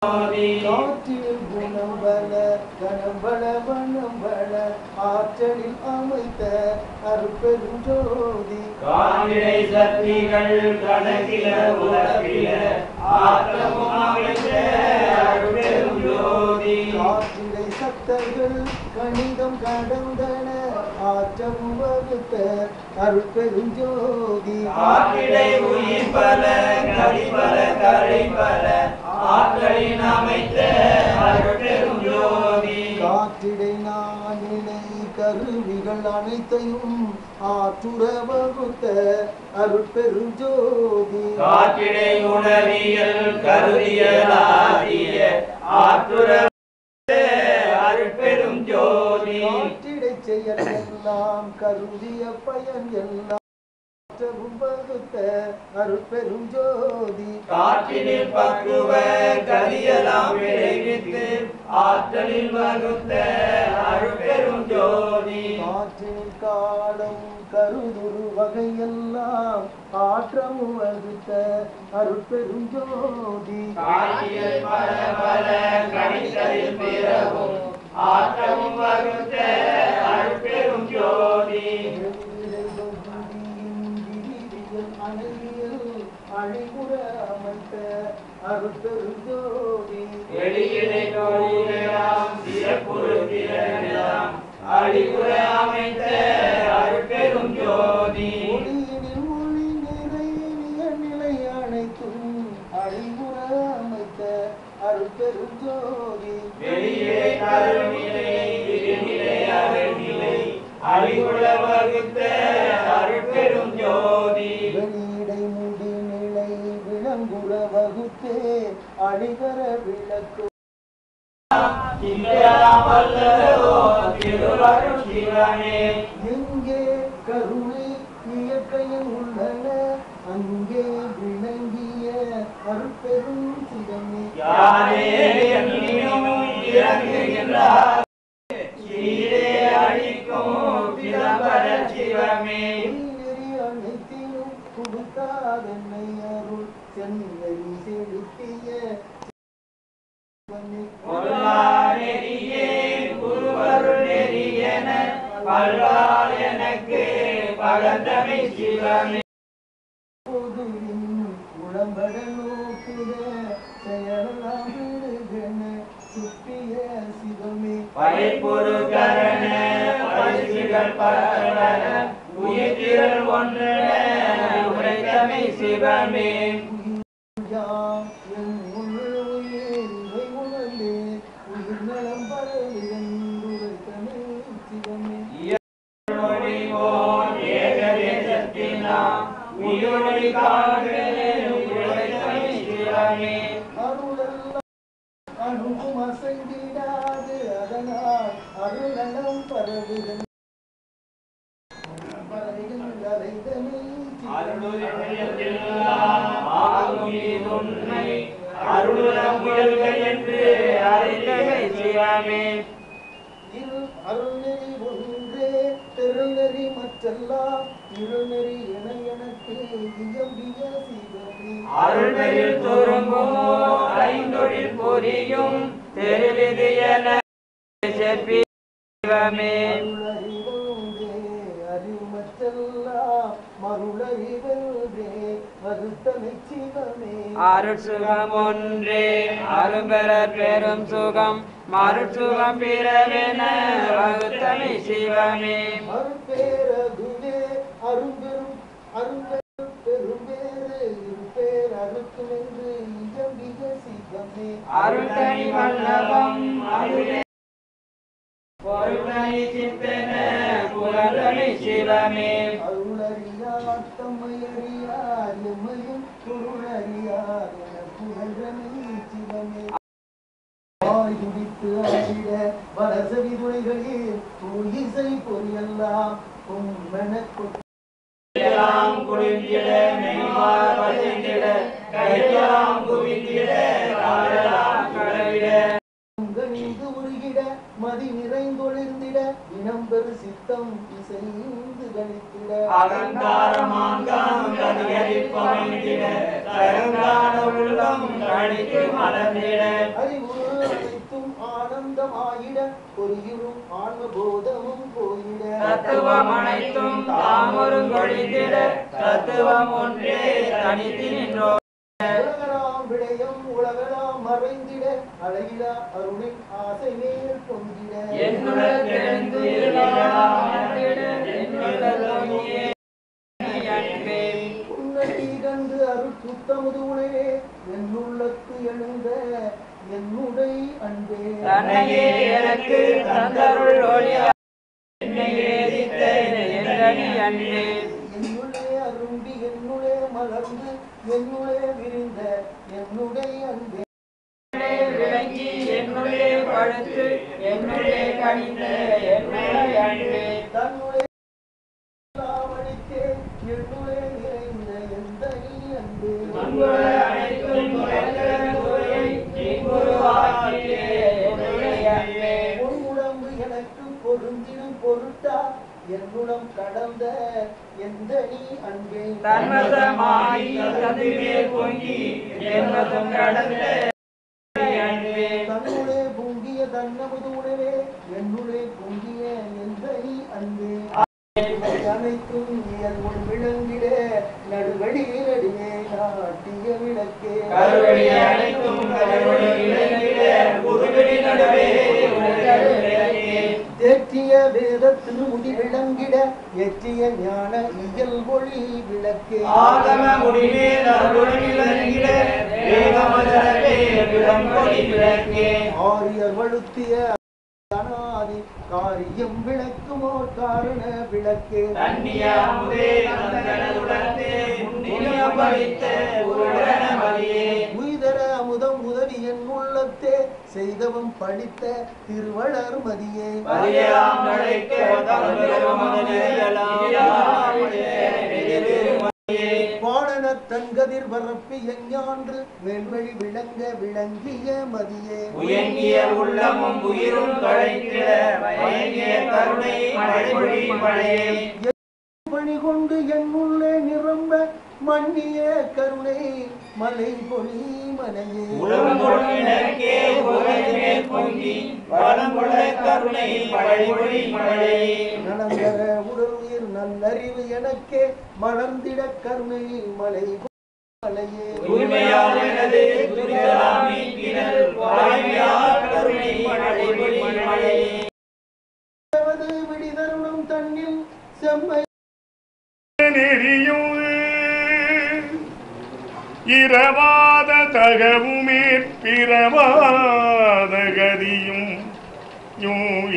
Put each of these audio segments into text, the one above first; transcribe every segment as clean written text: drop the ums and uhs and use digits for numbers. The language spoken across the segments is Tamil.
காற்றில் குணம்பல கணம்பல வனம்பல ஆற்றலில் அமைத்த அருட்பெருஞ்சோதி காணிடை சக்திகள் கணக்கில உலகில ஆற்றமும் அமைத்த அருட்பெருஞ்சோதி காற்றிடை சக்தர்கள் கணிதம் கடந்தன ஆற்றமும் வகுத்த அருட்பெருஞ்சோதி காற்றிடை உயிர் பல கடிபல கரைபல ஆற்றலின் அமைத்த அருட்பெருஞ்சோதி காற்றிடை நானினை கருவிகள் அனைத்தையும் ஆற்றுற வகுத்த அருட்பெருஞ்சோதி காற்றிடை உணவியல் கருதியலாகிய ஆற்றுற அருட்பெருஞ்சோதி காற்றிடை செயல் எல்லாம் கருதிய பயன் எல்லாம் வகுத்த அருட்பெருஞ்சோதி காற்றினில் பக்குவ கதியெல்லாம் விளைவித்து ஆற்றலில் வகுத்த அருட்பெருஞ்சோதி காற்றில் காலம் கருதுரு வகையெல்லாம் ஆற்றமும் வகுத்த அருட்பெருஞ்சோதி காற்றியல் பல பல கணிதலில் பிறவும் ஆற்றமும் வகுத்த அருட்பெருஞ்சோதி அழிவுற அமைத்த அருட்பெருஞ்சோதி வெளியிடை தோழியெல்லாம் சிறப்புறுத்திரெல்லாம் அழிவுற அமைத்த அருட்பெருஞ்சோதி ஒளியினில் ஒளி நிறைய நிலை அனைத்தும் அழிவுற அமைத்த அருட்பெருஞ்சோதி வெளியிடை கருநிலை இருநிலை அருநிலை அழிவுற வகுத்த அருட்பெருஞ்சோதி வெளியிடை முடிநிலை விளங்குற வகுத்தே அழிவர விளக்கு எங்கே கருணை இயற்கையில் உள்ளன அங்கே விளங்கிய அருட்பெரும் சிவமே அனைத்திலும் கொடுத்தாதென்னை அருள் சென்னை செலுத்திய எனக்கு பகந்தமை சிவமே உடம்பட நோக்குத செயலாம் விடுகன சுற்றிய சிவமே படைப்பொரு கரண பரிசுகள் பரவன உயிர்த்திரள் ஒன்று உரைத்தமை சிவமே என் உயிரை உணர்ந்தே உயிர் நலம் பரவிதந்துரைத்தமே சிவமே ஏகதேசத்தினாம் உயிரொளி உரைத்தமை சிவமே அருளெல்லாம் அணுகும் அசைந்திடாது அதனால் அருளனம் பரவுதன் அருள்நெறி ஒன்றே பெருநெறி மற்றெல்லாம் இருநெறி என எனக்கு இயம்பிய சிவமே அருள்நெறில் தோறுங்கும் ஐந்தொழில் பொறியும் தெரிவிது என செப்பி சிவமே அருட்சுகம் ஒன்றே அரும்பெறர் பெரும் சுகம் மருட்சுகம் பிறவென வகுத்தமை சிவமே அருட்பேரதுவே அரும்பெரும் அரும்பெரும் பெரும்பேறு இருப்பேர் அருக்கும் என்று இயம்பிய சிவமே அருள்தனி வல்லபம் அருளே பொருளை சித்தன புகழ்தமை சிவமே அருளறியார் தம்மையறியார் எம்மையும் பொருளறியார் என புகழ்தமை சிவமே வாய் துடித்து ஆடிட வரசவி துணைகளில் இசை பொறியெல்லாம் பொம்மெனக் எல்லாம் குளிர்ந்திட மெய்மார் வசிந்திட கையெல்லாம் குவிந்திட காலெல்லாம் கடவிட கணிந்து உருகிட மதி நிறைந்தொழிர்ந்திட இனம் பெரு சித்தம் இசைந்து கணித்திட அகங்காரமாங்காம் கதிகரிப்பமைந்திட சகங்கார உள்ளம் கணி அழைத்து மலர்ந்திட அறிவுறு அனைத்தும் ஆனந்தமாயிட பொறியுறும் ஆன்மபோதமும் போயிட தத்துவம் அனைத்தும் தாமொரும் கொழித்திட தத்துவம் ஒன்றே தனித்து நின்றோ உலகலாம் விடயம் உலகலாம் மறைந்திட அழகிலா அருளின் ஆசை மேல் பொங்கிட என்னுடன் தெரிந்து உன்னடி கண்டு அருள் சுத்தமுது உணவே என்னுள்ளத்து எழுந்த என்னுடை அன்பே தன்னையே எனக்கு தந்தருள் ஒளியா என்னை ஏதித்த என்னடி அன்பே என்னுள்ளே அரும்பி என்னுள்ளே மலர்ந்து என்னுள்ளே விரிந்த என்னுடைய அன்பே விளங்கி என்னுள்ளே படுத்து என்னுள்ளே கணிந்த என்னுடைய அன்பே தன்னுடைய அளித்தே என்னுள்ளே நிறைந்த எந்த நீ அன்பே அனைத்தும் உடம்பு எனக்கு பொருந்திடும் பொருட்டா என்னுடம் கடந்த எந்த நீ அன்பே தன்மதமாய் ததுமே பொங்கி என்னதும் கடந்த அன்பே தன்னுடைய பொங்கிய தன்னமுது உணவே என்னுடைய பொங்கிய எந்த நீ அன்பே அனைத்தும் இயல்புள் விளங்கிட நடுவழி நடுவே நாட்டிய விளக்கே கருவழி அனைத்தும் கருவழி விளங்கிட குருவழி நடுவே விளக்கே தேற்றிய வேதத்தின் முடி விளங்கிட ஏற்றிய ஞான இயல் ஒளி விளக்கே ஆகம முடிமேல் அருள் விளங்கிட வேகமதரவே விளங்கொளி விளக்கே ஆரியர் வழுத்திய அனாதி காரியம் விளக்குமோ காரண விளக்கே தன்னியாமுதே தந்தனதுடத்தே புண்ணியம் பழித்த உடனமதியே உய்தர அமுதம் உதவி என் உள்ளத்தே செய்தவம் படித்த திருவளர் மதியே மதியாம் நடைக்க பாடன தன்கதிர் வரப்பி எஞ்ஞான்று மேல்வழி விளங்க விளங்கிய மதியே உயங்கிய உள்ளமும் உயிரும் களைத்திட பயங்கிய கருணை மழைமொழி மழையே பணி கொண்டு என் உள்ளே நிரம்ப மன்னிய கருணை மலை பொழி மலையே உலகே உலகமே பொங்கி வளமுள்ள கருணை மழைமொழி மழையே நலங்கர உடல் உயிர் நல்லறிவு எனக்கே மலர்ந்திட கருணை மலை மலையே தூய்மையால் எனது துரிதலாமி கிணல் வாய்மையால் கருணை மழைமொழி மழையே விடிதருணம் தன்னில் செம்மை நெறியும் இரவாத தகவுமேற்பிறவாத கதியும்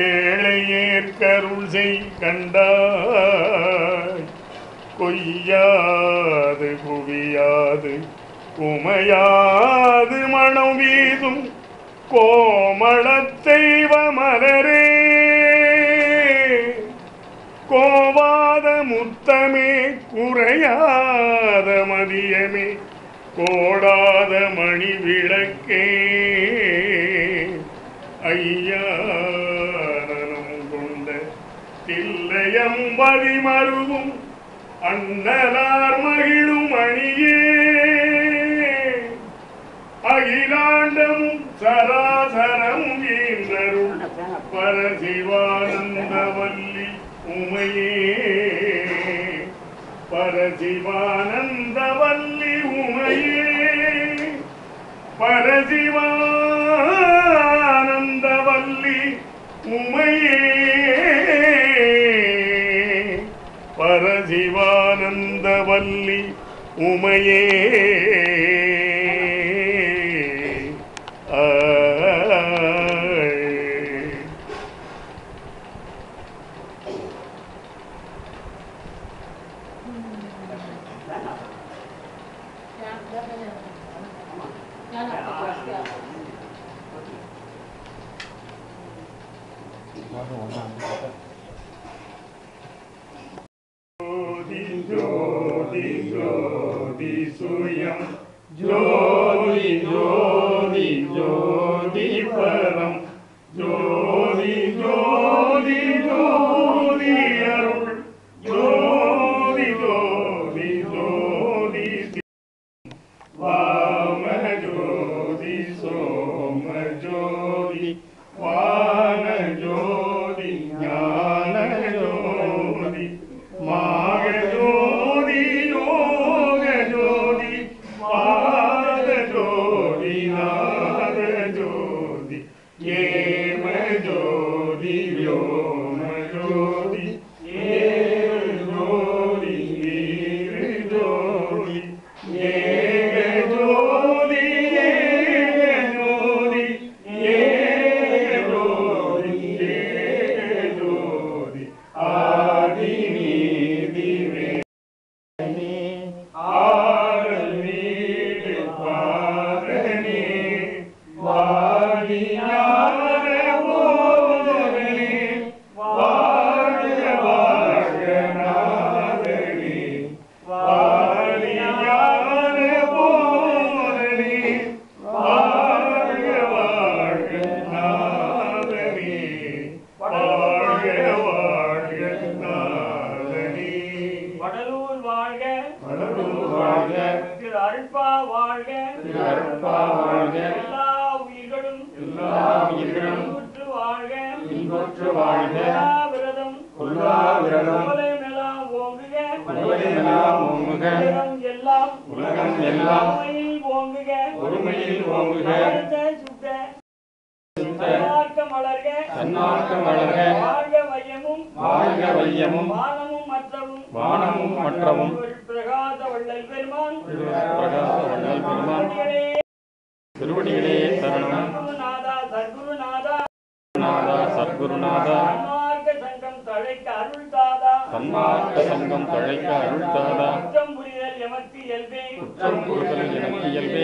ஏழையேற்கருள் செய் கண்டாய் கொய்யாது குவியாது குமையாது மணம் வீதும் கோமளத் தெய்வ மலரே கோவாத முத்தமே குறையாத மதியமே கோடாத மணி விளக்கே ஐயானனும் கொண்ட தில்லையம் பதிமருவும் அண்ணலார் மகிழும் அணியே அகிலாண்டமும் சராசரமும் ஈந்தருள் பரசிவானந்தவல்லி உமையே பரசிவானந்தவல்லி உமையே பரசிவானந்தவல்லி உமையே பரசிவானந்தவல்லி உமையே ஜோதி ஜோதி சுயம் ஜோதி ஜோதி ஜோதி பரம் ஜோதி ஜோதி ஜோதி அருள் ஜோதி ஜோதி ஜோதி வாம ஜோதி ஆதிநாத ஜோதி ஏம ஜோதி வ்யோம ஜோதி ஏக ஜோதி வீர ஜோதி ஏக ஜோதி ஏக ஜோதி ஏக ஜோதி ஏக ஜோதி ஆதி நீதி ஆடல் நீடு பாதனே வாடியார போதனே வாழ்க வாழ்க நாதனே வாடியார போதனே வாழ்க வாழ்க நாதனே வாழ்க வாழ்க நாதனே வடலூர் வாழ்க வடலூர் வாழ்க திரு அருட்பா வாழ்க திரு அருட்பா வாழ்க எல்லா உயிர்களும் இன்புற்று வாழ்க இன்புற்று வாழ்க விரதம் கொல்லாவிரதம் கோலைமெல்லாம் ஓங்குக கோலைமெல்லாம் ஓங்குக உலகம் எல்லாம் ஒருமையில் ஓங்குக ஒருமையில் ஓங்குக வாழ்க சுத்த சன்மார்க்கம் வளர்க வாழ்க வையமும் வானமும் மற்றவும் பிரகாச வள்ளல் பெருமான் திருவடிகளே சரணம் சர்க்குருநாதா சத்குருநாதா சன்மார்க்க சங்கம் தழைக்க அருள்தாதா குற்றம் புரிதல் எனக்கு இயல்பே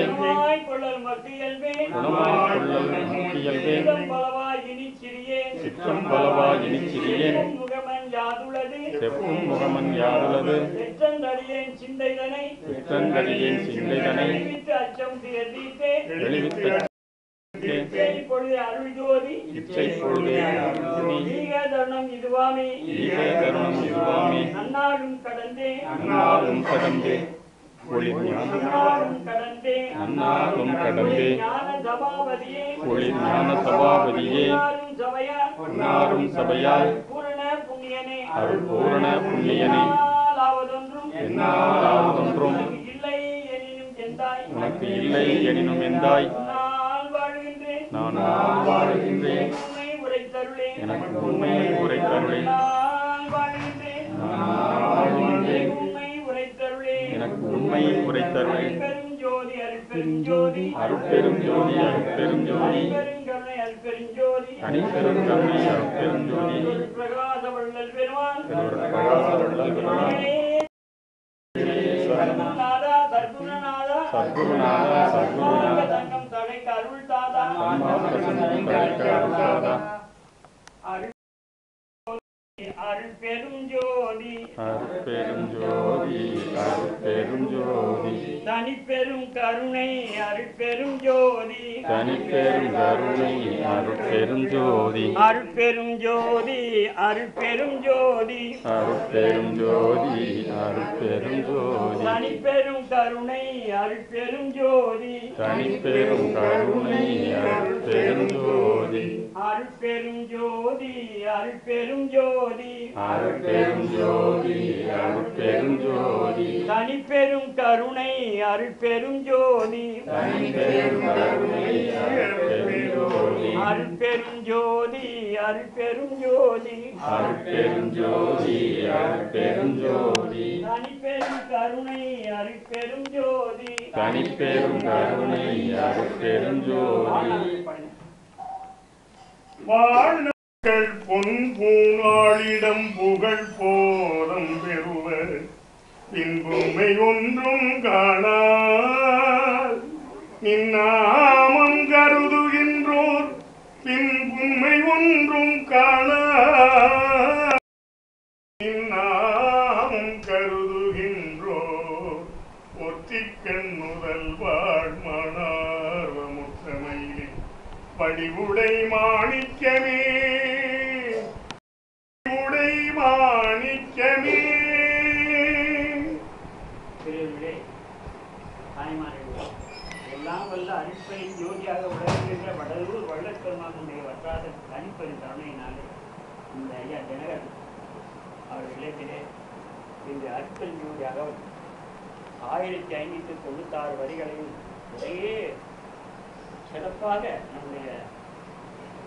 குணமாய் கொள்ளல் மக்கு இயல்பே சிற்றம் பலவா இனிச்சிறியேன் செப்பும் முகமன் யாருளது எற்றந்தடியேன் சிந்தைதனை அச்சம் தீர்த்தே வெளிவித்த இப்பொழுது அருள் ஜோதி இச்சை பொழுதே ஈக தருணம் இதுவாமே நன்னாடும் கடந்தே ஒளி நன்னாடும் கடந்தே ஞான சபாபதியே நாரும் சபையால் அருள் பூரண புண்ணியனே என்னாலாவதொன்றும் உனக்கு இல்லை எனினும் எந்தாய் நான் வாழ்கின்றேன் எனக்கு உண்மையை உரைத்தருளே எனக்கு உண்மையை உரைத்தருளே அருட்பெரும் ஜோதி தனிப்பெரும் கருணை அருட்பெரும் ஜோதி பிரகாச வள்ளல் பெருமான் சத்குருநாதா சங்கம் தழைக்க அருள் தாதா அருள் பெரும் ஜோதி தனிப்பெரும் கருணை அருட்பெரும் ஜோதி அருட்பெரும் ஜோதி அருட்பெரும் ஜோதி அருட்பெரும் ஜோதி தனிப்பெரும் கருணை அருட்பெரும் ஜோதி அருட்பெரும் ஜோதி அருட்பெரும் ஜோதி அருட்பெரும் ஜோதி தனிப்பெரும் கருணை அருட்பெரும் ஜோதி அருட்பெரும் ஜோதி அருட்பெரும் ஜோதி தனிப்பெரும் கருணை அருட்பெரும் ஜோதி வாழ்நாள் பொன் பூணாளிடம் புகழ் போதம் பெறுவர் பின்புமை ஒன்றும் காணார் நின்னாமம் கருதுகின்றோர் பின்புமை ஒன்றும் காணார் நின்னாமம் கருதுகின்றோர் ஒத்திக்கண் முதல் வாழ்மணார்வமுற்றமையிலே படிவுடை மாணிக்கமே பெரியவர்களே, தாய்மார்களே, எல்லாம் வல்ல அருட்பெரும் ஜோதியாக விளங்குகின்ற வடலூர் வள்ளற்பெருமானுடைய வற்றாத தனிப்பெரும் கருணையினாலே இந்த ஐயா தினகரன் அவர் இல்லத்திலே இந்த அருட்பெரும் ஜோதியாக 1596 வரிகளையும் ஒரே சிறப்பாக நம்முடைய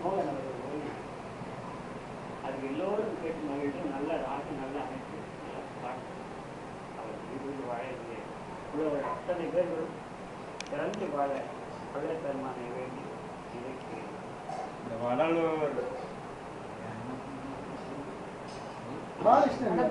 மோகன் அவர்கள் ஓடி அதுக்கு எல்லோரும் கேட்டு மகிழ்ச்சி நல்ல ராகம் நல்ல அமைப்பு நல்ல பாட்டு அவர் வீடு வாழவில்லை புலவர் அத்தனை பேர்களும் சிறந்து வாழ பள்ளப்பெருமானை வேண்டி நினைக்கிறேன். இந்த வடலூர் பாலகிருஷ்ணன்